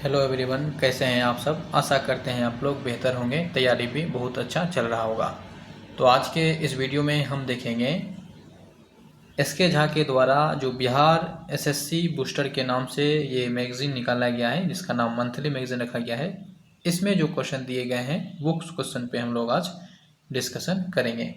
Hello everyone, कैसे हैं आप सब। आशा करते हैं आप लोग बेहतर होंगे, तैयारी भी बहुत अच्छा चल रहा होगा। तो आज के इस वीडियो में हम देखेंगे एसके झा के द्वारा जो बिहार एसएससी बूस्टर के नाम से ये मैगज़ीन निकाला गया है, जिसका नाम मंथली मैगज़ीन रखा गया है। इसमें जो क्वेश्चन दिए गए हैं वो क्वेश्चन पे हम लोग आज डिस्कशन करेंगे।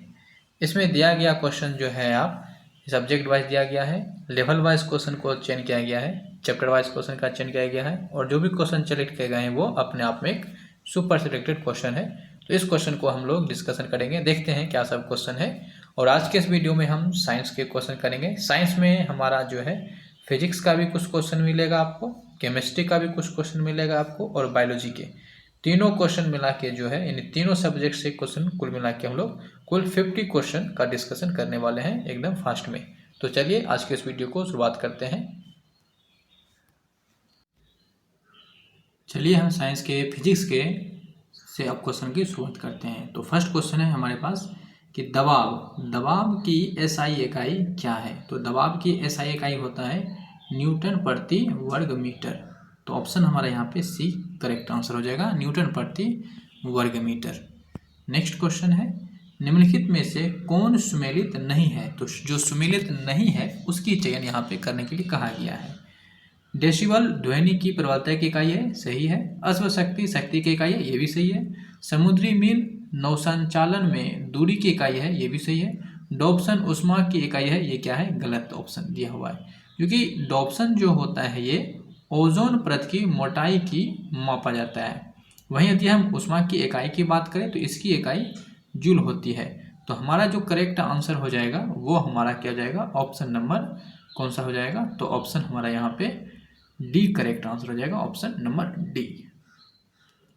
इसमें दिया गया क्वेश्चन जो है आप सब्जेक्ट वाइज दिया गया है, लेवल वाइज क्वेश्चन को चयन किया गया है, चैप्टर वाइज क्वेश्चन का चयन किया गया है, और जो भी क्वेश्चन सेलेक्ट किए गए हैं वो अपने आप में एक सुपर सिलेक्टेड क्वेश्चन है। तो इस क्वेश्चन को हम लोग डिस्कशन करेंगे, देखते हैं क्या सब क्वेश्चन है। और आज के इस वीडियो में हम साइंस के क्वेश्चन करेंगे। साइंस में हमारा जो है फिजिक्स का भी कुछ क्वेश्चन मिलेगा आपको, केमिस्ट्री का भी कुछ क्वेश्चन मिलेगा आपको, और बायोलॉजी के तीनों क्वेश्चन मिला के जो है इन तीनों सब्जेक्ट से क्वेश्चन कुल मिला के हम लोग कुल 50 क्वेश्चन का डिस्कशन करने वाले हैं एकदम फास्ट में। तो चलिए आज के इस वीडियो को शुरुआत करते हैं। चलिए हम साइंस के फिजिक्स के से अब क्वेश्चन की शुरुआत करते हैं। तो फर्स्ट क्वेश्चन है हमारे पास कि दबाव की एसआई इकाई क्या है। तो दबाव की एसआई इकाई होता है न्यूटन प्रति वर्ग मीटर। तो ऑप्शन हमारा यहाँ पे सी करेक्ट आंसर हो जाएगा, न्यूटन प्रति वर्ग मीटर। नेक्स्ट क्वेश्चन है निम्नलिखित में से कौन सुमेलित नहीं है। तो जो सुमेलित नहीं है उसकी चयन यहाँ पे करने के लिए कहा गया है। डेसिबल ध्वनि की प्रबलता की इकाई है, सही है। अश्वशक्ति शक्ति की इकाई है, ये भी सही है। समुद्री मील नौसंचालन में दूरी की इकाई है, ये भी सही है। डॉप्सन ऊष्मा की इकाई है, ये क्या है, गलत ऑप्शन दिया हुआ है, क्योंकि डॉप्सन जो होता है ये ओजोन परत की मोटाई की मापा जाता है। वहीं यदि हम ऊष्मा की इकाई की बात करें तो इसकी इकाई जूल होती है। तो हमारा जो करेक्ट आंसर हो जाएगा वो हमारा क्या हो जाएगा, ऑप्शन नंबर कौन सा हो जाएगा, तो ऑप्शन हमारा यहाँ पे डी करेक्ट आंसर हो जाएगा, option number D.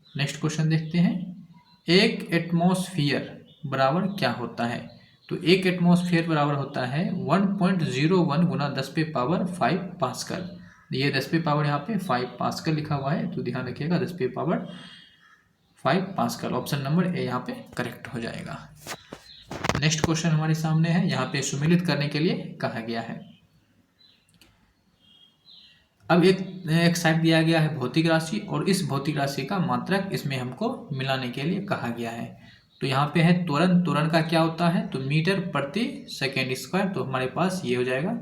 Next question देखते हैं, एक एटमॉस्फेयर बराबर क्या होता है। तो एक एटमॉस्फेयर बराबर होता है 1.01 गुना 10⁵ पास्कल। ये 10⁵ यहाँ पे 5 पास्कल लिखा हुआ है, तो ध्यान रखिएगा 10⁵5 पास्कल। ऑप्शन नंबर ए यहाँ पे करेक्ट हो जाएगा। नेक्स्ट क्वेश्चन हमारे सामने है, यहाँ पे सुमेलित करने के लिए कहा गया है। अब एक साइड दिया गया है भौतिक राशि, और इस भौतिक राशि का मात्रक इसमें हमको मिलाने के लिए कहा गया है। तो यहाँ पे है त्वरण का क्या होता है, तो मीटर प्रति सेकेंड स्क्वायर। तो हमारे पास ये हो जाएगा।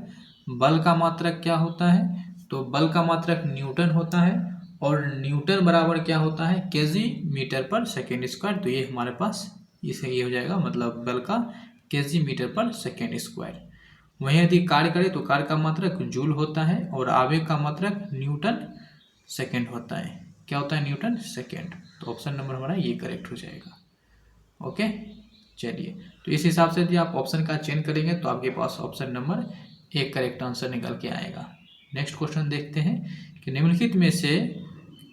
बल का मात्रक क्या होता है, तो बल का मात्रक न्यूटन होता है, और न्यूटन बराबर क्या होता है, केजी मीटर पर सेकेंड स्क्वायर। तो ये हमारे पास इसे ये हो जाएगा, मतलब बल का केजी मीटर पर सेकेंड स्क्वायर। वहीं यदि कार्य करें तो कार्य का मात्रक जूल होता है, और आवेग का मात्रक न्यूटन सेकेंड होता है। क्या होता है, न्यूटन सेकेंड। तो ऑप्शन नंबर हमारा ये करेक्ट हो जाएगा। ओके, चलिए, तो इस हिसाब से यदि आप ऑप्शन का चयन करेंगे तो आपके पास ऑप्शन नंबर एक करेक्ट आंसर निकल के आएगा। नेक्स्ट क्वेश्चन देखते हैं कि निम्नलिखित में से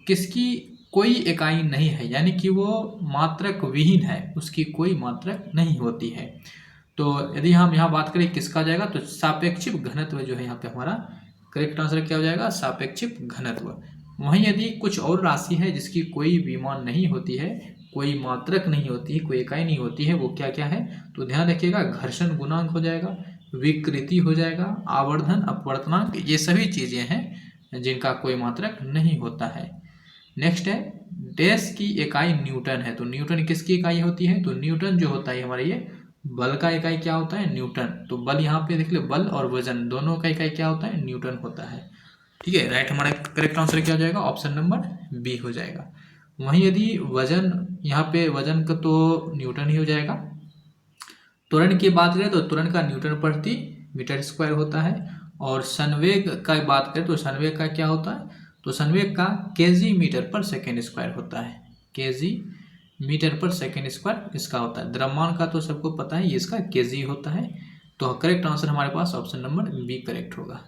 किसकी कोई इकाई नहीं है, यानी कि वो मात्रक विहीन है, उसकी कोई मात्रक नहीं होती है। तो यदि हम यहाँ बात करें किसका जाएगा, तो सापेक्षिक घनत्व जो है यहाँ पे हमारा करेक्ट आंसर क्या हो जाएगा, सापेक्षिक घनत्व। वहीं यदि कुछ और राशि है जिसकी कोई विमान नहीं होती है, कोई मात्रक नहीं होती है, कोई इकाई नहीं होती है, वो क्या क्या है, तो ध्यान रखिएगा घर्षण गुणांक हो जाएगा, विकृति हो जाएगा, आवर्धन अपवर्तनांक, ये सभी चीज़ें हैं जिनका कोई मात्रक नहीं होता है। नेक्स्ट है डैश की इकाई न्यूटन है। तो न्यूटन किसकी इकाई होती है, तो न्यूटन जो होता है हमारे ये बल का इकाई क्या होता है, न्यूटन। तो बल यहाँ पे देख ले, बल और वजन दोनों का इकाई क्या होता है, न्यूटन होता है। ठीक है, राइट, हमारा करेक्ट आंसर क्या हो जाएगा, ऑप्शन नंबर बी हो जाएगा। वहीं यदि वजन, यहाँ पे वजन का तो न्यूटन ही हो जाएगा। त्वरण की बात करें तो त्वरण का न्यूटन प्रति मीटर स्क्वायर होता है, और संवेग का बात करें तो संवेग का क्या होता है, तो संवेग का केजी मीटर पर सेकेंड स्क्वायर होता है, केजी मीटर पर सेकेंड स्क्वायर इसका होता है। द्रव्यमान का तो सबको पता है, ये इसका केजी होता है। तो करेक्ट आंसर हमारे पास ऑप्शन नंबर बी करेक्ट होगा।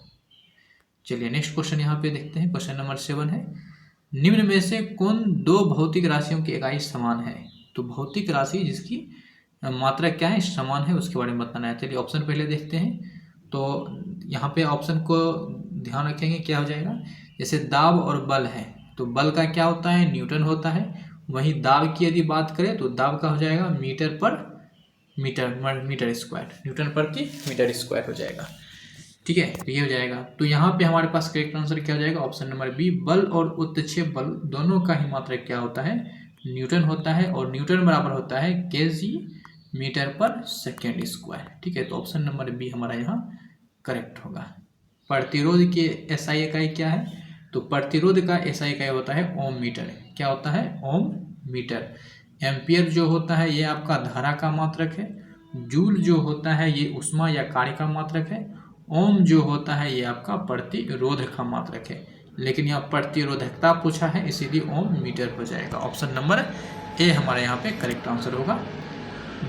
चलिए नेक्स्ट क्वेश्चन यहाँ पे देखते हैं, क्वेश्चन नंबर 7 है, निम्न में से कौन दो भौतिक राशियों की इकाई समान है। तो भौतिक राशि जिसकी मात्रा क्या है, समान है, उसके बारे में बताना है। चलिए ऑप्शन पहले देखते हैं। तो यहाँ पे ऑप्शन को ध्यान रखेंगे, क्या हो जाएगा, जैसे दाब और बल है, तो बल का क्या होता है, न्यूटन होता है। वहीं दाब की यदि बात करें तो दाब का हो जाएगा मीटर पर मीटर स्क्वायर, न्यूटन प्रति मीटर स्क्वायर हो जाएगा। ठीक है, तो ये हो जाएगा। तो यहाँ पे हमारे पास करेक्ट आंसर क्या हो जाएगा, ऑप्शन नंबर बी। बल और उत्क्षेप बल दोनों का ही मात्रक क्या होता है, न्यूटन होता है, और न्यूटन बराबर होता है केजी मीटर पर सेकेंड स्क्वायर। ठीक है, तो ऑप्शन नंबर बी हमारा यहाँ करेक्ट होगा। प्रतिरोध की एसआई इकाई क्या है, तो प्रतिरोध का एसआई इकाई होता है ओम मीटर। क्या होता है, ओम मीटर। एम्पियर जो होता है ये आपका धारा का मात्रक है। जूल जो होता है ये उष्मा या कार्य का मात्रक है। ओम जो होता है ये आपका प्रतिरोध का मात्रक है, लेकिन यहाँ प्रतिरोधकता पूछा है इसीलिए ओम मीटर हो जाएगा। ऑप्शन नंबर ए हमारे यहाँ पे करेक्ट आंसर होगा।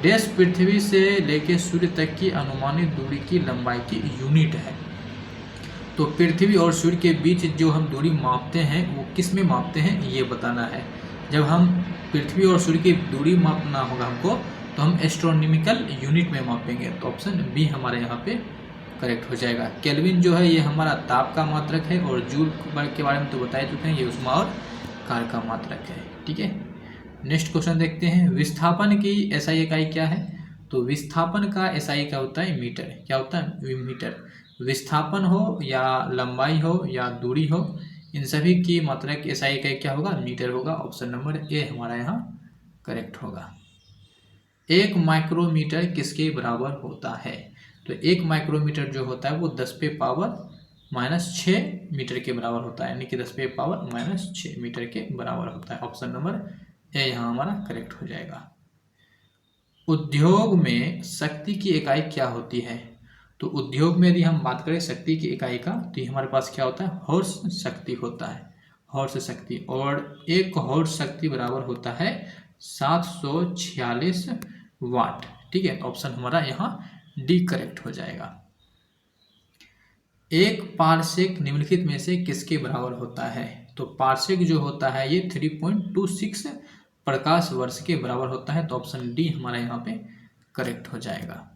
देश पृथ्वी से लेकर सूर्य तक की अनुमानित दूरी की लंबाई की यूनिट है। तो पृथ्वी और सूर्य के बीच जो हम दूरी मापते हैं वो किस में मापते हैं ये बताना है। जब हम पृथ्वी और सूर्य की दूरी मापना होगा हमको, तो हम एस्ट्रोनॉमिकल यूनिट में मापेंगे। तो ऑप्शन बी हमारे यहाँ पे करेक्ट हो जाएगा। केल्विन जो है ये हमारा ताप का मात्रक है, और जूल के बारे में तो बता चुके हैं, ये उष्मा और कार्य का मात्रक है। ठीक है, नेक्स्ट क्वेश्चन देखते हैं। विस्थापन की एसआई इकाई क्या है, तो विस्थापन का एसआई क्या होता है, मीटर। क्या होता है, मीटर। विस्थापन हो या लंबाई हो या दूरी हो, इन सभी की मात्रक एसआई इकाई क्या होगा, मीटर होगा। ऑप्शन नंबर ए हमारा यहाँ करेक्ट होगा। 1 माइक्रोमीटर किसके बराबर होता है, तो 1 माइक्रोमीटर जो होता है वो 10⁻⁻6 मीटर के बराबर होता है, यानी कि 10⁻⁻6 मीटर के बराबर होता है। ऑप्शन नंबर ए यहाँ हमारा करेक्ट हो जाएगा। उद्योग में शक्ति की इकाई क्या होती है, तो उद्योग में यदि हम बात करें शक्ति की इकाई का, तो ये हमारे पास क्या होता है, हॉर्स शक्ति होता है, हॉर्स शक्ति। और एक हॉर्स शक्ति बराबर होता है 746 वाट। ठीक है, ऑप्शन हमारा यहाँ डी करेक्ट हो जाएगा। एक पारसेक निम्नलिखित में से किसके बराबर होता है, तो पारसेक जो होता है ये 3.26 प्रकाश वर्ष के बराबर होता है। तो ऑप्शन डी हमारा यहाँ पे करेक्ट हो जाएगा।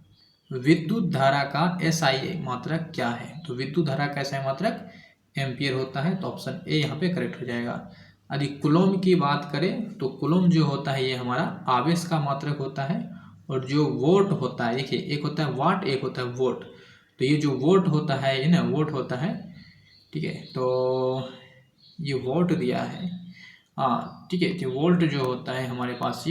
विद्युत धारा का एसआई मात्रक क्या है, तो विद्युत धारा का एसआई मात्रक एम्पियर होता है। तो ऑप्शन ए यहाँ पे करेक्ट हो जाएगा। यदि कुलोम की बात करें, तो कुलोम जो होता है ये हमारा आवेश का मात्रक होता है। और जो वोल्ट होता है, देखिए एक होता है वाट, एक होता है वोल्ट। तो ये जो वोल्ट होता है ये ना वोल्ट होता है। ठीक है, तो ये वोल्ट दिया है, हाँ ठीक है। तो वोल्ट जो होता है हमारे पास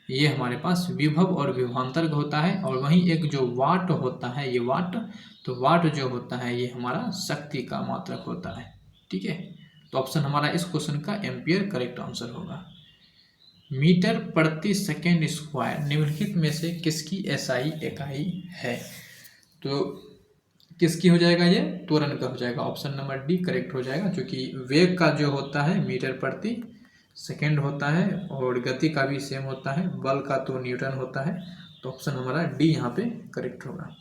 ये हमारे पास विभव और विभवांतर होता है। और वहीं एक जो वाट होता है ये वाट, तो वाट जो होता है ये हमारा शक्ति का मात्रक होता है। ठीक है, तो ऑप्शन हमारा इस क्वेश्चन का एम्पियर करेक्ट आंसर होगा। मीटर प्रति सेकेंड स्क्वायर निम्नलिखित में से किसकी एसआई इकाई है, तो किसकी हो जाएगा, ये त्वरण का हो जाएगा। ऑप्शन नंबर डी करेक्ट हो जाएगा, क्योंकि वेग का जो होता है मीटर प्रति सेकेंड होता है, और गति का भी सेम होता है, बल का तो न्यूटन होता है। तो ऑप्शन हमारा डी यहाँ पे करेक्ट होगा।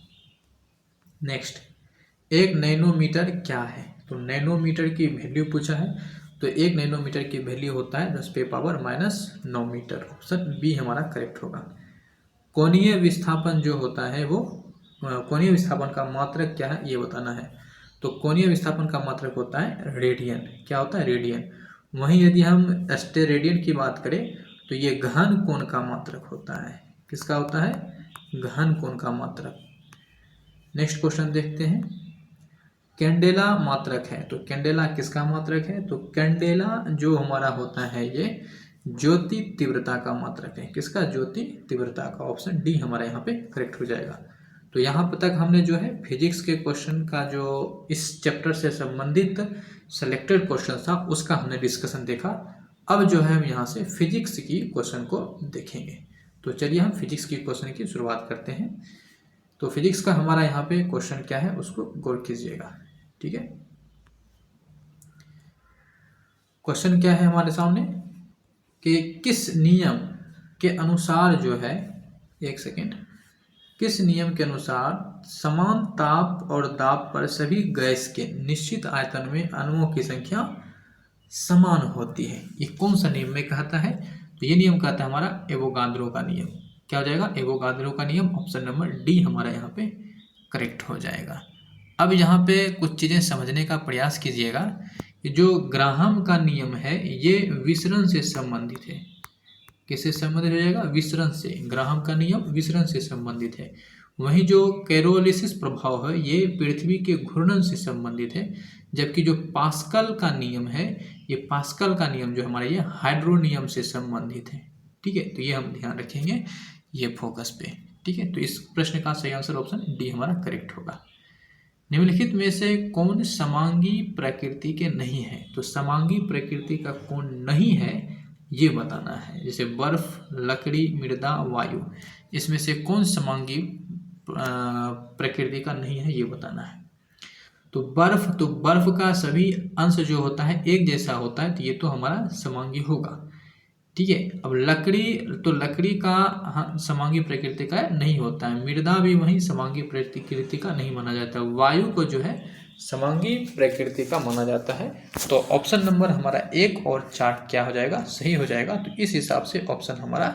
नेक्स्ट, 1 नैनोमीटर क्या है, तो नैनोमीटर की वैल्यू पूछा है। तो 1 नैनोमीटर की वैल्यू होता है 10⁻⁹ मीटर। ऑप्शन बी हमारा करेक्ट होगा। कोणीय विस्थापन जो होता है वो, कोणीय विस्थापन का मात्रक क्या है ये बताना है। तो कोणीय विस्थापन का मात्रक होता है रेडियन। क्या होता है, रेडियन। वहीं यदि हम स्टेरेडियन की बात करें, तो ये गहन कोण का मात्रक होता है। किसका होता है, गहन कोण का मात्रक। नेक्स्ट क्वेश्चन देखते हैं। कैंडेला मात्रक है, तो कैंडेला किसका मात्रक है, तो कैंडेला जो हमारा होता है ये ज्योति तीव्रता का मात्रक है। किसका, ज्योति तीव्रता का। ऑप्शन डी हमारा यहाँ पे करेक्ट हो जाएगा। तो यहाँ पर तक हमने जो है फिजिक्स के क्वेश्चन का जो इस चैप्टर से संबंधित सेलेक्टेड क्वेश्चन था उसका हमने डिस्कशन देखा। अब जो है हम यहाँ से फिजिक्स की क्वेश्चन को देखेंगे। तो चलिए हम फिजिक्स की क्वेश्चन की शुरुआत करते हैं। तो फिजिक्स का हमारा यहाँ पे क्वेश्चन क्या है उसको गौर कीजिएगा। ठीक है, क्वेश्चन क्या है हमारे सामने कि किस नियम के अनुसार जो है, एक सेकेंड, किस नियम के अनुसार समान ताप और दाब पर सभी गैस के निश्चित आयतन में अणुओं की संख्या समान होती है। ये कौन सा नियम में कहता है, तो ये नियम कहता है हमारा एवोगाद्रो का नियम। क्या हो जाएगा, एवोगाद्रो का नियम। ऑप्शन नंबर डी हमारा यहाँ पे करेक्ट हो जाएगा। अब यहाँ पे कुछ चीज़ें समझने का प्रयास कीजिएगा कि जो ग्राहम का नियम है ये विसरण से संबंधित है। किससे संबंधित हो जाएगा, विसरण से। ग्राहम का नियम विसरण से संबंधित है। वहीं जो कैरोलिसिस प्रभाव है ये पृथ्वी के घूर्णन से संबंधित है, जबकि जो पास्कल का नियम है, ये पास्कल का नियम जो हमारा ये हाइड्रो नियम से संबंधित है। ठीक है, तो ये हम ध्यान रखेंगे ये फोकस पे। ठीक है, तो इस प्रश्न का सही आंसर ऑप्शन डी हमारा करेक्ट होगा। निम्नलिखित में से कौन समांगी प्रकृति के नहीं है? तो समांगी प्रकृति का कौन नहीं है ये बताना है। जैसे बर्फ, लकड़ी, मृदा, वायु, इसमें से कौन समांगी प्रकृति का नहीं है ये बताना है। तो बर्फ का सभी अंश जो होता है एक जैसा होता है, तो ये तो हमारा समांगी होगा। ठीक है, अब लकड़ी का समांगी प्रकृति का नहीं होता है। मृदा भी वही समांगी प्रकृति का नहीं माना जाता है। वायु को जो है समांगी प्रकृति का माना जाता है। तो ऑप्शन नंबर हमारा 1 और 4 क्या हो जाएगा? सही हो जाएगा। तो इस हिसाब से ऑप्शन हमारा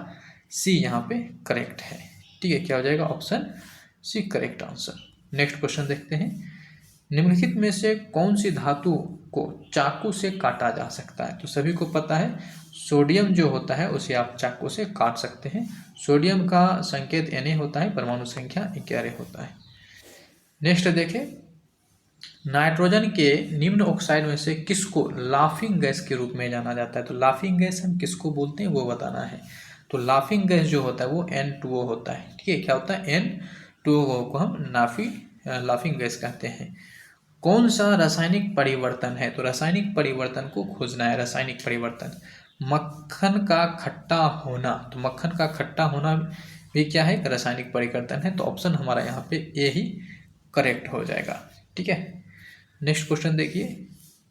सी यहाँ पे करेक्ट है। ठीक है, क्या हो जाएगा? Option C correct answer. Next question देखते हैं। निम्नलिखित में से कौन सी धातु को चाकू से काटा जा सकता है? तो सभी को पता है सोडियम जो होता है उसे आप चाकू से काट सकते हैं। सोडियम का संकेत Na होता है, परमाणु संख्या 11 होता है। नेक्स्ट देखें, नाइट्रोजन के निम्न ऑक्साइड में से किसको लाफिंग गैस के रूप में जाना जाता है? तो लाफिंग गैस हम किसको बोलते हैं वो बताना है। तो लाफिंग गैस जो होता है वो N2O होता है। ठीक है, क्या होता है? N2O को हम लाफिंग गैस कहते हैं। कौन सा रासायनिक परिवर्तन है? तो रासायनिक परिवर्तन को खोजना है। रासायनिक परिवर्तन, मक्खन का खट्टा होना। तो मक्खन का खट्टा होना भी क्या है? रासायनिक परिवर्तन है। तो ऑप्शन हमारा यहाँ पे ए ही करेक्ट हो जाएगा। ठीक है, नेक्स्ट क्वेश्चन देखिए।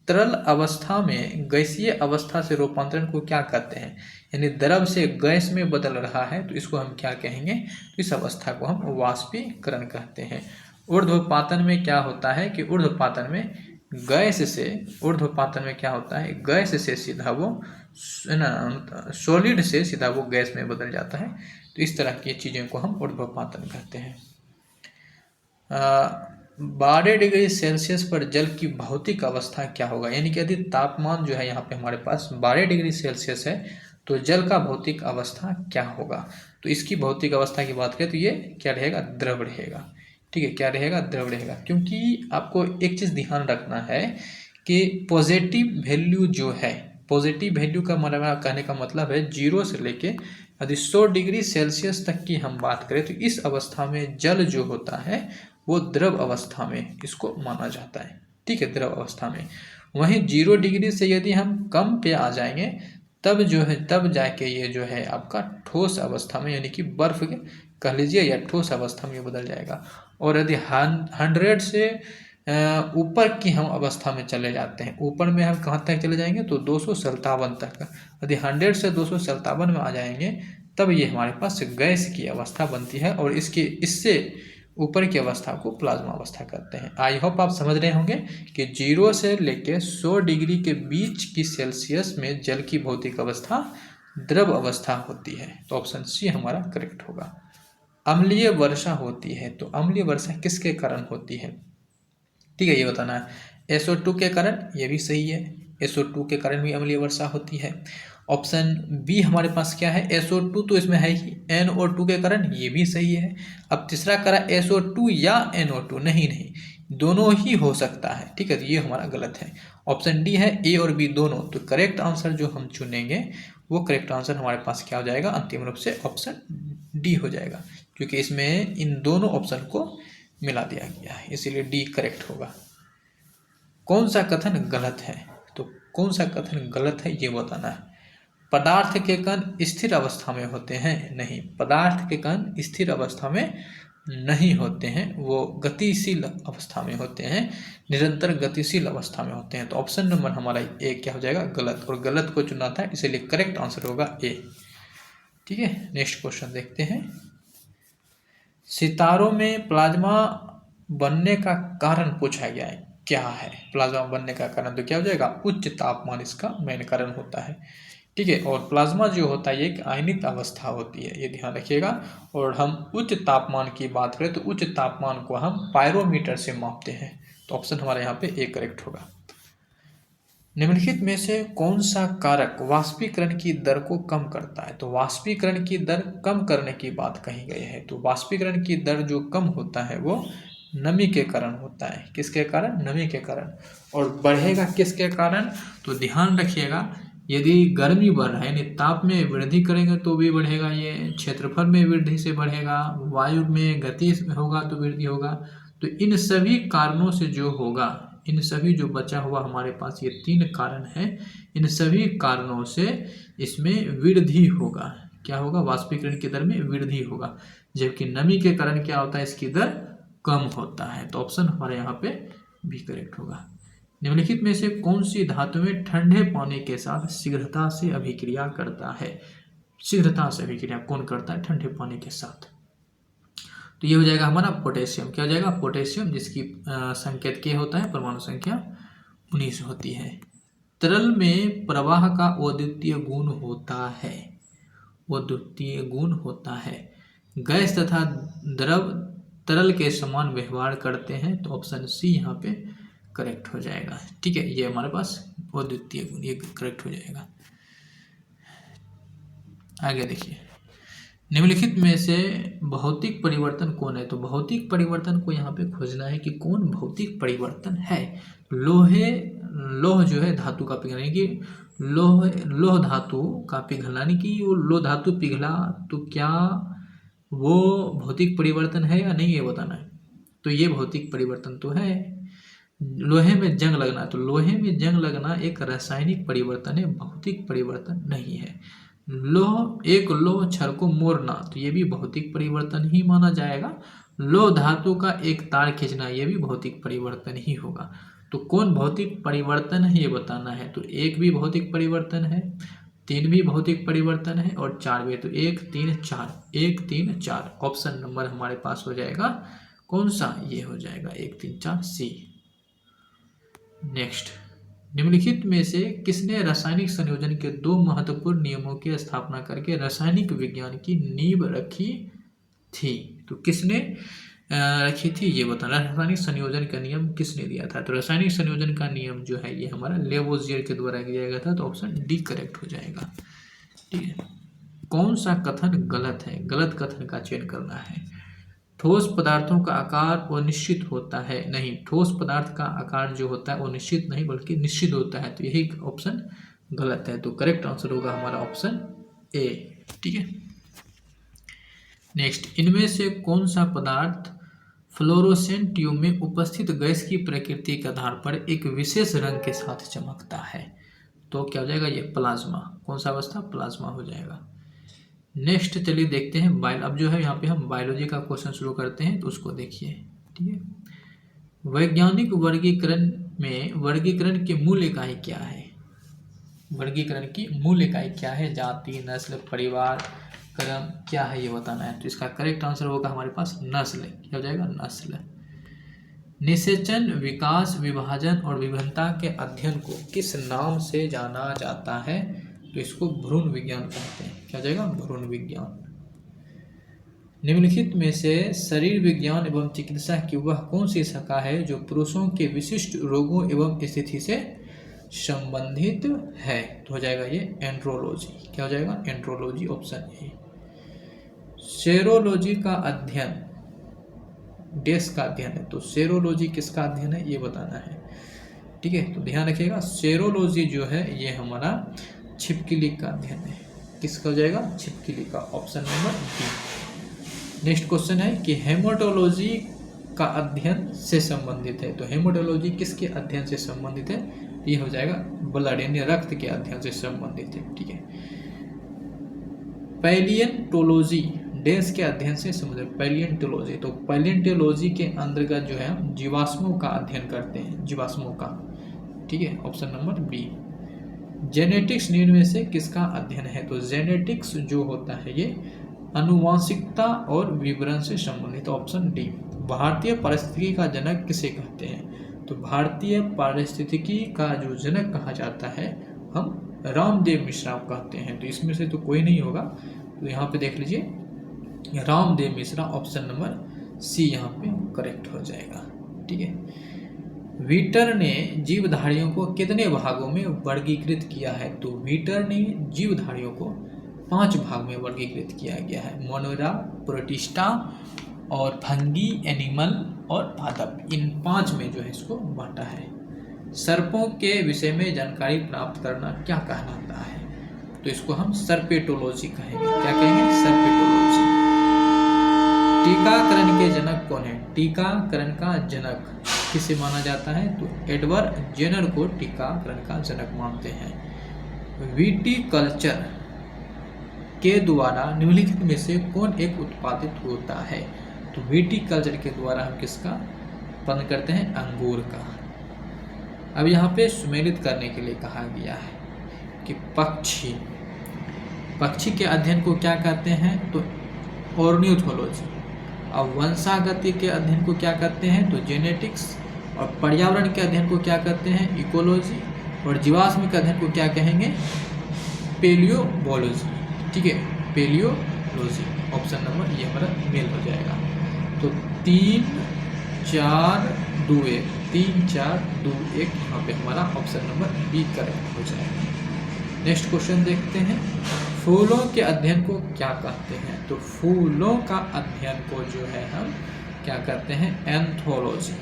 तरल अवस्था में गैसीय अवस्था से रूपांतरण को क्या कहते हैं? यानी द्रव से गैस में बदल रहा है तो इसको हम क्या कहेंगे? तो इस अवस्था को हम वाष्पीकरण कहते हैं। ऊर्ध्वपातन में क्या होता है कि ऊर्ध्वपातन में क्या होता है? गैस से सीधा वो सॉलिड से सीधा वो गैस में बदल जाता है। तो इस तरह की चीज़ों को हम ऊर्ध्वपातन कहते हैं। 12 डिग्री सेल्सियस पर जल की भौतिक अवस्था क्या होगा? यानी कि यदि तापमान जो है यहाँ पे हमारे पास 12 डिग्री सेल्सियस है तो जल का भौतिक अवस्था क्या होगा? तो इसकी भौतिक अवस्था की बात करें तो ये क्या रहेगा? द्रव रहेगा। ठीक है, क्या रहेगा? द्रव रहेगा। क्योंकि आपको एक चीज़ ध्यान रखना है कि पॉजिटिव वैल्यू जो है, पॉजिटिव वैल्यू का मतलब कहने का मतलब है 0 से लेके यदि 100 डिग्री सेल्सियस तक की हम बात करें तो इस अवस्था में जल जो होता है वो द्रव अवस्था में इसको माना जाता है। ठीक है, द्रव अवस्था में। वहीं 0 डिग्री से यदि हम कम पे आ जाएंगे तब जाके ये जो है आपका ठोस अवस्था में यानी कि बर्फ के कह लीजिए या ठोस अवस्था में बदल जाएगा। और यदि 100 से ऊपर की हम अवस्था में चले जाते हैं, ऊपर में हम कहाँ तक चले जाएंगे? तो 257 तक। यदि 100 से 257 में आ जाएंगे तब ये हमारे पास गैस की अवस्था बनती है और इससे ऊपर की अवस्था को प्लाज्मा अवस्था कहते हैं। आई होप आप समझ रहे होंगे कि 0 से लेकर 100 डिग्री के बीच की सेल्सियस में जल की भौतिक अवस्था द्रव अवस्था होती है। तो ऑप्शन सी हमारा करेक्ट होगा। अम्लीय वर्षा होती है, तो अम्लीय वर्षा किसके कारण होती है? ठीक है, ये बताना है। SO2 के कारण, ये भी सही है। SO2 के कारण भी अम्लीय वर्षा होती है। ऑप्शन बी हमारे पास क्या है? SO2 तो इसमें है ही। NO2 के कारण, ये भी सही है। अब तीसरा करा SO2 या NO2, नहीं, दोनों ही हो सकता है। ठीक है, तो ये हमारा गलत है। ऑप्शन डी है ए और बी दोनों। तो करेक्ट आंसर जो हम चुनेंगे वो करेक्ट आंसर हमारे पास क्या हो जाएगा? अंतिम रूप से ऑप्शन डी हो जाएगा, क्योंकि इसमें इन दोनों ऑप्शन को मिला दिया गया है, इसीलिए डी करेक्ट होगा। कौन सा कथन गलत है? तो कौन सा कथन गलत है ये बताना है। पदार्थ के कण स्थिर अवस्था में होते हैं? नहीं, पदार्थ के कण स्थिर अवस्था में नहीं होते हैं, वो गतिशील अवस्था में होते हैं, निरंतर गतिशील अवस्था में होते हैं। तो ऑप्शन नंबर हमारा ए क्या हो जाएगा? गलत। और गलत को चुना था इसलिए करेक्ट आंसर होगा ए। ठीक है, नेक्स्ट क्वेश्चन देखते हैं। सितारों में प्लाज्मा बनने का कारण पूछा गया है, क्या है प्लाज्मा बनने का कारण? तो क्या हो जाएगा? उच्च तापमान इसका मेन कारण होता है। ठीक है, और प्लाज्मा जो होता है एक आयनित अवस्था होती है, ये ध्यान रखिएगा। और हम उच्च तापमान की बात करें तो उच्च तापमान को हम पायरोमीटर से मापते हैं। तो ऑप्शन हमारे यहाँ पे ए करेक्ट होगा। निम्नलिखित में से कौन सा कारक वाष्पीकरण की दर को कम करता है? तो वाष्पीकरण की दर कम करने की बात कही गई है। तो वाष्पीकरण की दर जो कम होता है वो नमी के कारण होता है। किसके कारण? नमी के कारण। और बढ़ेगा किसके कारण? तो ध्यान रखिएगा, यदि गर्मी बढ़ रहा है यानी ताप में वृद्धि करेंगे तो भी बढ़ेगा, ये क्षेत्रफल में वृद्धि से बढ़ेगा, वायु में गति होगा तो वृद्धि होगा। तो इन सभी कारणों से जो होगा, इन सभी जो बचा हुआ हमारे पास ये 3 कारण हैं, इन सभी कारणों से इसमें वृद्धि होगा। क्या होगा? वाष्पीकरण की दर में वृद्धि होगा। जबकि नमी के कारण क्या होता है? इसकी दर कम होता है। तो ऑप्शन हमारे यहाँ पे भी करेक्ट होगा। निम्नलिखित में से कौन सी धातुएं ठंडे पानी के साथ शीघ्रता से अभिक्रिया करता है? शीघ्रता से अभिक्रिया कौन करता है ठंडे पानी के साथ? तो ये हो जाएगा हमारा पोटेशियम। क्या हो जाएगा? पोटेशियम, जिसकी संकेत क्या होता है? परमाणु संख्या 19 होती है। तरल में प्रवाह का अद्वितीय गुण होता है। अद्वितीय गुण होता है। गैस तथा द्रव तरल के समान व्यवहार करते हैं। तो ऑप्शन सी यहाँ पे करेक्ट हो जाएगा। ठीक है, ये हमारे पास अद्वितीय गुण, ये करेक्ट हो जाएगा। आगे देखिए, निम्नलिखित में से भौतिक परिवर्तन कौन है? तो भौतिक परिवर्तन को यहाँ पे खोजना है कि कौन भौतिक परिवर्तन है। लोह जो है धातु का पिघलना, कि लोह धातु का पिघलना, यानी कि वो लोह धातु पिघला तो क्या वो भौतिक परिवर्तन है या नहीं, ये बताना है। तो ये भौतिक परिवर्तन तो है। लोहे में जंग लगना, तो लोहे में जंग लगना एक रासायनिक परिवर्तन है, भौतिक परिवर्तन नहीं है। एक लोह छड़ को मोड़ना, तो ये भी भौतिक परिवर्तन ही माना जाएगा। लोह धातु का एक तार खींचना, ये भी भौतिक परिवर्तन ही होगा। तो कौन भौतिक परिवर्तन है ये बताना है। तो 1 भी भौतिक परिवर्तन है, 3 भी भौतिक परिवर्तन है और 4 भी। तो 1 3 4, 1 3 4 ऑप्शन नंबर हमारे पास हो जाएगा कौन सा? ये हो जाएगा 1 3 4 सी। नेक्स्ट, निम्नलिखित में से किसने रासायनिक संयोजन के 2 महत्वपूर्ण नियमों की स्थापना करके रासायनिक विज्ञान की नींव रखी थी? तो किसने रखी थी ये बताना। रासायनिक संयोजन का नियम किसने दिया था? तो रासायनिक संयोजन का नियम जो है ये हमारा लेवोजियर के द्वारा दिया गया था। तो ऑप्शन डी करेक्ट हो जाएगा। ठीक है, कौन सा कथन गलत है? गलत कथन का चयन करना है। ठोस पदार्थों का आकार अनिश्चित होता है। नहीं, ठोस पदार्थ का आकार जो होता है वो निश्चित नहीं बल्कि निश्चित होता है। तो यही ऑप्शन गलत है। तो करेक्ट आंसर होगा हमारा ऑप्शन ए। ठीक है, नेक्स्ट, इनमें से कौन सा पदार्थ फ्लोरोसेंट ट्यूब में उपस्थित गैस की प्रकृति के आधार पर एक विशेष रंग के साथ चमकता है? तो क्या हो जाएगा? ये प्लाज्मा। कौन सा अवस्था? प्लाज्मा हो जाएगा। नेक्स्ट चलिए देखते हैं अब जो है यहाँ पे हम बायोलॉजी का क्वेश्चन शुरू करते हैं, तो उसको देखिए। ठीक है, वैज्ञानिक वर्गीकरण में वर्गीकरण की मूल इकाई क्या है? वर्गीकरण की मूल इकाई क्या है? जाति, नस्ल, परिवार, क्रम, क्या है ये बताना है। तो इसका करेक्ट आंसर होगा हमारे पास नस्ल। क्या हो जाएगा? नस्ल। निषेचन, विकास, विभाजन और विभिन्नता के अध्ययन को किस नाम से जाना जाता है? तो इसको भ्रूण विज्ञान कहते हैं। क्या हो जाएगा? भ्रूण विज्ञान। निम्नलिखित में से शरीर विज्ञान एवं चिकित्सा की वह कौन सी शाखा है जो पुरुषों के विशिष्ट रोगों एवं स्थिति से संबंधित है? तो हो जाएगा ये एंड्रोलॉजी। क्या हो जाएगा? Andrology, option A. सेरोलॉजी का अध्ययन देश का अध्ययन है। तो सेरोलॉजी किसका अध्ययन है ये बताना है। ठीक है, तो ध्यान रखिएगा, सेरोलॉजी जो है ये हमारा छिपकली का अध्ययन है। किसका हो जाएगा? छिपकली का, option number B. Next question है कि हेमाटोलॉजी का अध्ययन से संबंधित है। तो हेमाटोलॉजी किसके अध्ययन से संबंधित है? ये हो जाएगा ब्लड यानी रक्त के अध्ययन से संबंधित है। ठीक है, पैलियंटोलॉजी देश के अध्ययन से संबंधित। पैलियंटोलॉजी, तो पैलियंटोलॉजी के अंतर्गत जो है हम जीवाश्मों का अध्ययन करते हैं, जीवाश्मों का। ठीक है, ऑप्शन नंबर बी। जेनेटिक्स निम्न में से किसका अध्ययन है? तो जेनेटिक्स जो होता है ये आनुवांशिकता और विवरण से संबंधित, ऑप्शन डी। भारतीय पारिस्थितिकी का जनक किसे कहते हैं? तो भारतीय पारिस्थितिकी का जो जनक कहा जाता है हम रामदेव मिश्रा कहते हैं। तो इसमें से तो कोई नहीं होगा, तो यहाँ पे देख लीजिए Ramdev Mishra, option number C यहाँ पे करेक्ट हो जाएगा। ठीक है, व्हीटर ने जीवधारियों को कितने भागों में वर्गीकृत किया है? तो व्हीटर ने जीवधारियों को 5 भाग में वर्गीकृत किया गया है। मोनेरा, प्रोटिस्टा और फंगी, एनिमल और पादप, इन 5 में जो है इसको बांटा है। सर्पों के विषय में जानकारी प्राप्त करना क्या कहलाता है? तो इसको हम सर्पेटोलॉजी कहेंगे। क्या कहेंगे? सर्पेटोलॉजी। टीकाकरण के जनक कौन है? टीकाकरण का जनक किसे माना जाता है? तो एडवर्ड जेनर को टीकाकरण का जनक मानते हैं। विटीकल्चर के द्वारा निम्नलिखित में से कौन एक उत्पादित होता है? तो विटीकल्चर के द्वारा हम किसका उत्पादन करते हैं? अंगूर का। अब यहाँ पे सुमेलित करने के लिए कहा गया है कि पक्षी के अध्ययन को क्या कहते हैं? तो ऑर्निथोलॉजी। अब वंशागति के अध्ययन को क्या कहते हैं? तो जेनेटिक्स। और पर्यावरण के अध्ययन को क्या कहते हैं? इकोलॉजी। और जीवाश्म के अध्ययन को क्या कहेंगे? पेलियोबोलॉजी। ठीक है, पेलियोलॉजी। ऑप्शन नंबर ये हमारा मेल हो जाएगा। तो 3, 4, 2, 1, 3, 4, 2, 1 यहाँ पे हमारा ऑप्शन नंबर बी करेक्ट हो जाएगा। नेक्स्ट क्वेश्चन देखते हैं। फूलों के अध्ययन को क्या कहते हैं? तो फूलों का अध्ययन को जो है हम क्या कहते हैं? एंथोलॉजी।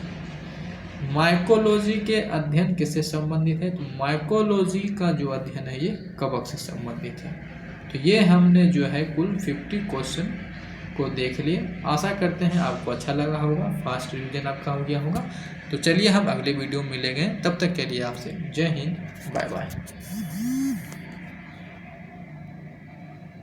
माइकोलॉजी के अध्ययन किससे संबंधित है? तो माइकोलॉजी का जो अध्ययन है ये कवक से संबंधित है। तो ये हमने जो है कुल 50 क्वेश्चन को देख लिए। आशा करते हैं आपको अच्छा लगा होगा, फास्ट रिवीजन आपका हो गया होगा। तो चलिए हम अगले वीडियो में मिलेंगे, तब तक के लिए आपसे जय हिंद, बाय बाय।